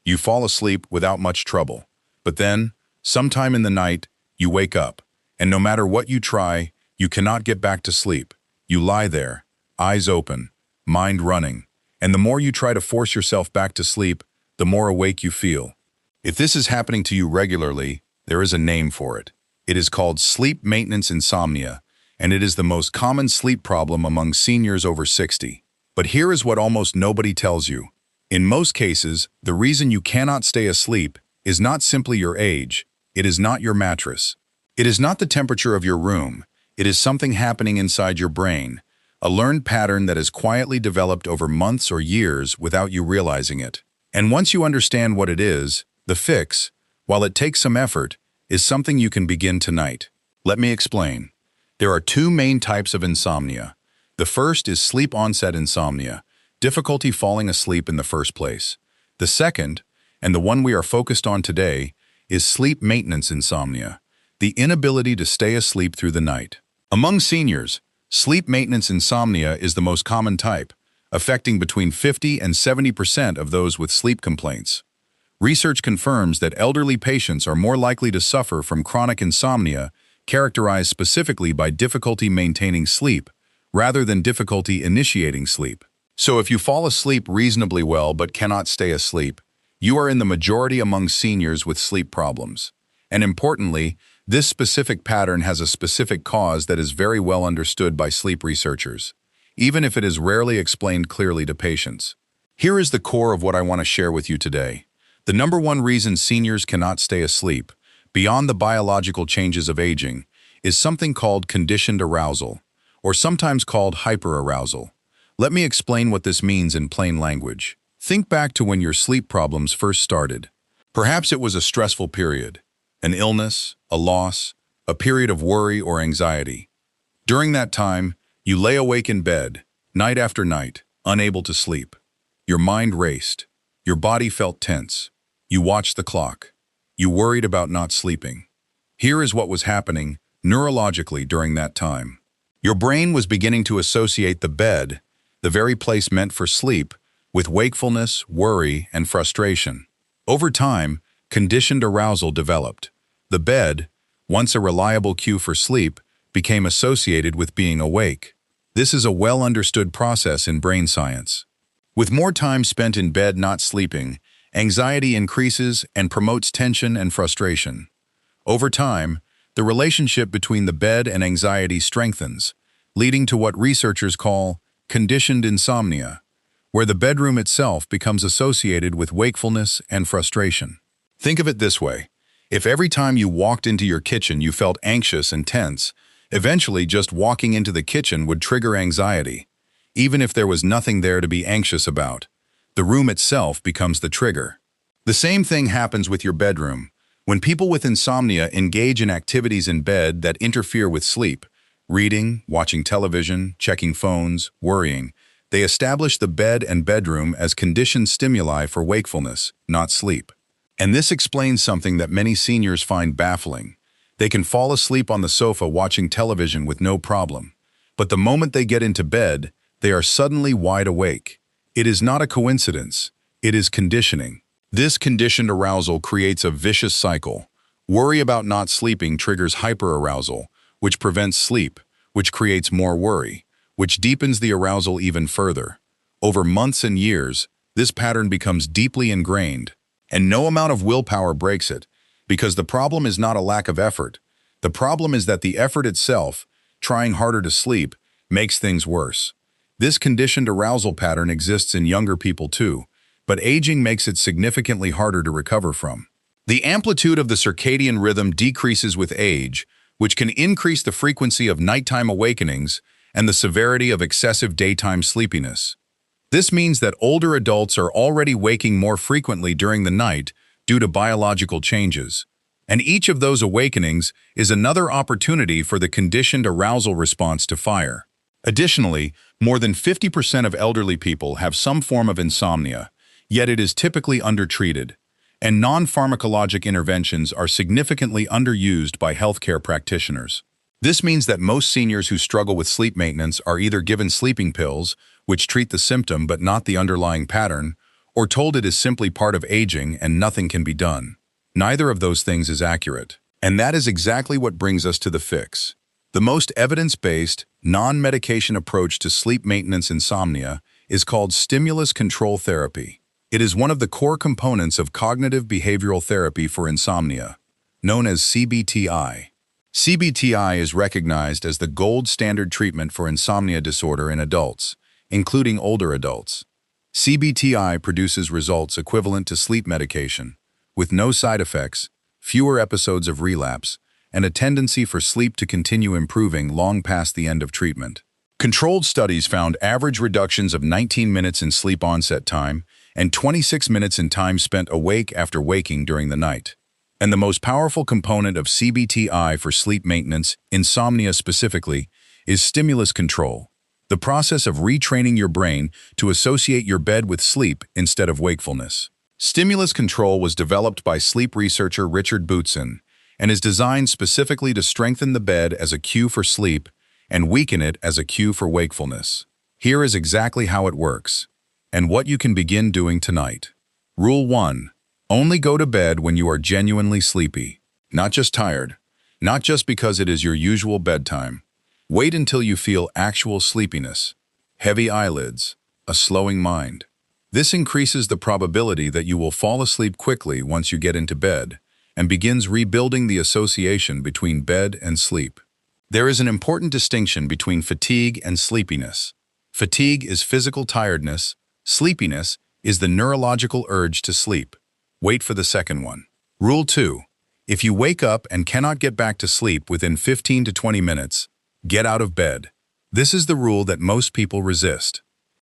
You fall asleep without much trouble. But then, sometime in the night, you wake up, and no matter what you try, you cannot get back to sleep. You lie there, eyes open, mind running, and the more you try to force yourself back to sleep, the more awake you feel. If this is happening to you regularly, there is a name for it. It is called sleep maintenance insomnia, and it is the most common sleep problem among seniors over 60. But here is what almost nobody tells you. In most cases, the reason you cannot stay asleep is not simply your age. It is not your mattress. It is not the temperature of your room. It is something happening inside your brain, a learned pattern that has quietly developed over months or years without you realizing it. And once you understand what it is, the fix, while it takes some effort, is something you can begin tonight. Let me explain. There are two main types of insomnia. The first is sleep onset insomnia, difficulty falling asleep in the first place. The second, and the one we are focused on today, is sleep maintenance insomnia, the inability to stay asleep through the night. Among seniors, sleep maintenance insomnia is the most common type, affecting between 50 and 70% of those with sleep complaints. Research confirms that elderly patients are more likely to suffer from chronic insomnia characterized specifically by difficulty maintaining sleep, rather than difficulty initiating sleep. So if you fall asleep reasonably well but cannot stay asleep, you are in the majority among seniors with sleep problems. And importantly, this specific pattern has a specific cause that is very well understood by sleep researchers, even if it is rarely explained clearly to patients. Here is the core of what I want to share with you today. The number one reason seniors cannot stay asleep, beyond the biological changes of aging, is something called conditioned arousal, or sometimes called hyperarousal. Let me explain what this means in plain language. Think back to when your sleep problems first started. Perhaps it was a stressful period, an illness, a loss, a period of worry or anxiety. During that time, you lay awake in bed, night after night, unable to sleep. Your mind raced. Your body felt tense. You watched the clock. You worried about not sleeping. Here is what was happening neurologically during that time. Your brain was beginning to associate the bed, the very place meant for sleep, with wakefulness, worry, and frustration. Over time, conditioned arousal developed. The bed, once a reliable cue for sleep, became associated with being awake. This is a well-understood process in brain science. With more time spent in bed not sleeping, anxiety increases and promotes tension and frustration. Over time, the relationship between the bed and anxiety strengthens, leading to what researchers call conditioned insomnia, where the bedroom itself becomes associated with wakefulness and frustration. Think of it this way. If every time you walked into your kitchen you felt anxious and tense, eventually just walking into the kitchen would trigger anxiety. Even if there was nothing there to be anxious about, the room itself becomes the trigger. The same thing happens with your bedroom. When people with insomnia engage in activities in bed that interfere with sleep, reading, watching television, checking phones, worrying, they establish the bed and bedroom as conditioned stimuli for wakefulness, not sleep. And this explains something that many seniors find baffling. They can fall asleep on the sofa watching television with no problem, but the moment they get into bed, they are suddenly wide awake. It is not a coincidence. It is conditioning. This conditioned arousal creates a vicious cycle. Worry about not sleeping triggers hyperarousal, which prevents sleep, which creates more worry, which deepens the arousal even further. Over months and years, this pattern becomes deeply ingrained, and no amount of willpower breaks it, because the problem is not a lack of effort. The problem is that the effort itself, trying harder to sleep, makes things worse. This conditioned arousal pattern exists in younger people too, but aging makes it significantly harder to recover from. The amplitude of the circadian rhythm decreases with age, which can increase the frequency of nighttime awakenings and the severity of excessive daytime sleepiness. This means that older adults are already waking more frequently during the night due to biological changes, and each of those awakenings is another opportunity for the conditioned arousal response to fire. Additionally, more than 50% of elderly people have some form of insomnia, yet it is typically undertreated, and non-pharmacologic interventions are significantly underused by healthcare practitioners. This means that most seniors who struggle with sleep maintenance are either given sleeping pills, which treat the symptom but not the underlying pattern, or told it is simply part of aging and nothing can be done. Neither of those things is accurate. And that is exactly what brings us to the fix. The most evidence-based, non-medication approach to sleep maintenance insomnia is called stimulus control therapy. It is one of the core components of cognitive behavioral therapy for insomnia, known as CBTI. CBTI is recognized as the gold standard treatment for insomnia disorder in adults, including older adults. CBTI produces results equivalent to sleep medication, with no side effects, fewer episodes of relapse, and a tendency for sleep to continue improving long past the end of treatment. Controlled studies found average reductions of 19 minutes in sleep onset time and 26 minutes in time spent awake after waking during the night. And the most powerful component of CBTI for sleep maintenance, insomnia specifically, is stimulus control, the process of retraining your brain to associate your bed with sleep instead of wakefulness. Stimulus control was developed by sleep researcher Richard Boutsen and is designed specifically to strengthen the bed as a cue for sleep and weaken it as a cue for wakefulness. Here is exactly how it works, and what you can begin doing tonight. Rule 1. Only go to bed when you are genuinely sleepy, not just tired, not just because it is your usual bedtime. Wait until you feel actual sleepiness, heavy eyelids, a slowing mind. This increases the probability that you will fall asleep quickly once you get into bed, and begins rebuilding the association between bed and sleep. There is an important distinction between fatigue and sleepiness. Fatigue is physical tiredness. Sleepiness is the neurological urge to sleep. Wait for the second one. Rule 2. If you wake up and cannot get back to sleep within 15 to 20 minutes, get out of bed. This is the rule that most people resist.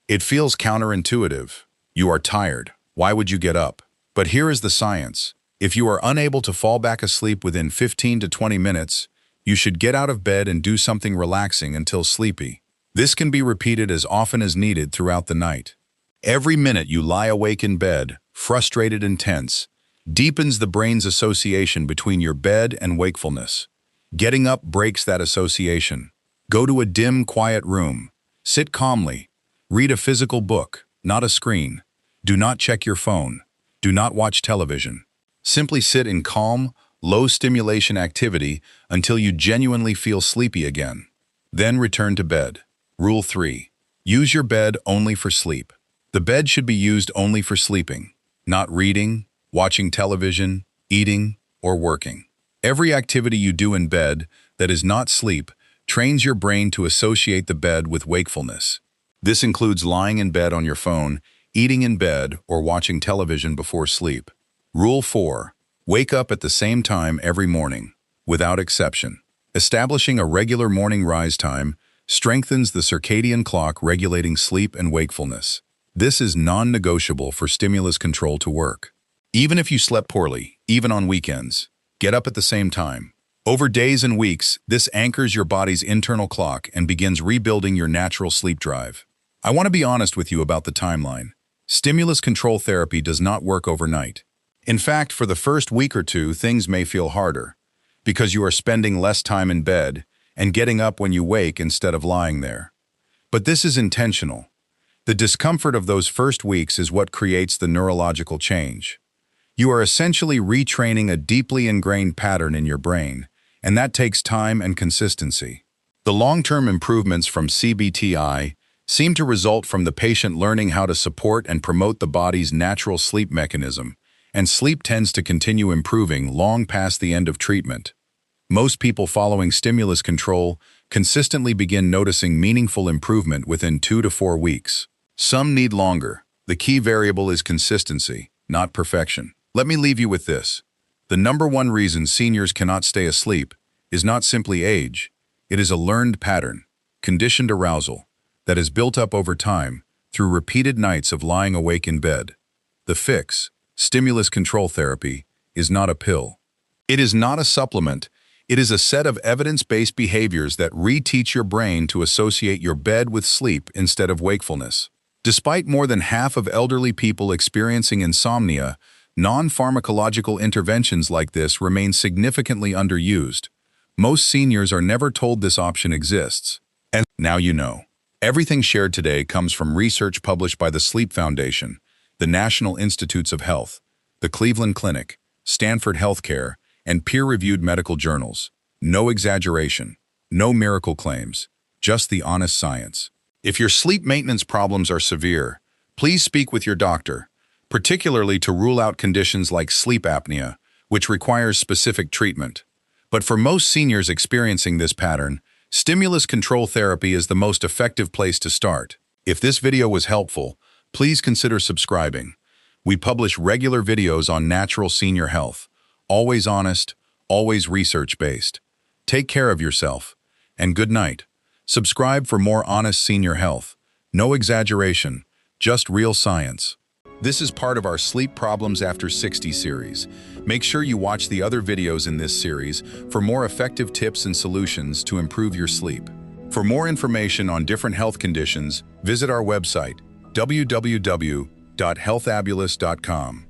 It feels counterintuitive. You are tired. Why would you get up? But here is the science. If you are unable to fall back asleep within 15 to 20 minutes, you should get out of bed and do something relaxing until sleepy. This can be repeated as often as needed throughout the night. Every minute you lie awake in bed, frustrated and tense, deepens the brain's association between your bed and wakefulness. Getting up breaks that association. Go to a dim, quiet room. Sit calmly. Read a physical book, not a screen. Do not check your phone. Do not watch television. Simply sit in calm, low-stimulation activity until you genuinely feel sleepy again. Then return to bed. Rule 3. Use your bed only for sleep. The bed should be used only for sleeping, not reading, watching television, eating, or working. Every activity you do in bed that is not sleep trains your brain to associate the bed with wakefulness. This includes lying in bed on your phone, eating in bed, or watching television before sleep. Rule 4. Wake up at the same time every morning, without exception. Establishing a regular morning rise time strengthens the circadian clock regulating sleep and wakefulness. This is non-negotiable for stimulus control to work. Even if you slept poorly, even on weekends, get up at the same time. Over days and weeks, this anchors your body's internal clock and begins rebuilding your natural sleep drive. I want to be honest with you about the timeline. Stimulus control therapy does not work overnight. In fact, for the first week or two, things may feel harder, because you are spending less time in bed and getting up when you wake instead of lying there. But this is intentional. The discomfort of those first weeks is what creates the neurological change. You are essentially retraining a deeply ingrained pattern in your brain, and that takes time and consistency. The long-term improvements from CBTI seem to result from the patient learning how to support and promote the body's natural sleep mechanism, and sleep tends to continue improving long past the end of treatment. Most people following stimulus control consistently begin noticing meaningful improvement within 2 to 4 weeks. Some need longer. The key variable is consistency, not perfection. Let me leave you with this. The number one reason seniors cannot stay asleep is not simply age. It is a learned pattern, conditioned arousal, that is built up over time through repeated nights of lying awake in bed. The fix, stimulus control therapy, is not a pill. It is not a supplement. It is a set of evidence-based behaviors that reteach your brain to associate your bed with sleep instead of wakefulness. Despite more than half of elderly people experiencing insomnia, non-pharmacological interventions like this remain significantly underused. Most seniors are never told this option exists. And now you know. Everything shared today comes from research published by the Sleep Foundation, the National Institutes of Health, the Cleveland Clinic, Stanford Health Care, and peer-reviewed medical journals. No exaggeration, no miracle claims, just the honest science. If your sleep maintenance problems are severe, please speak with your doctor, particularly to rule out conditions like sleep apnea, which requires specific treatment. But for most seniors experiencing this pattern, stimulus control therapy is the most effective place to start. If this video was helpful, please consider subscribing. We publish regular videos on natural senior health, always honest, always research-based. Take care of yourself, and good night. Subscribe for more honest senior health. No exaggeration, just real science. This is part of our Sleep Problems After 60 series. Make sure you watch the other videos in this series for more effective tips and solutions to improve your sleep. For more information on different health conditions, visit our website, www.healthabulous.com.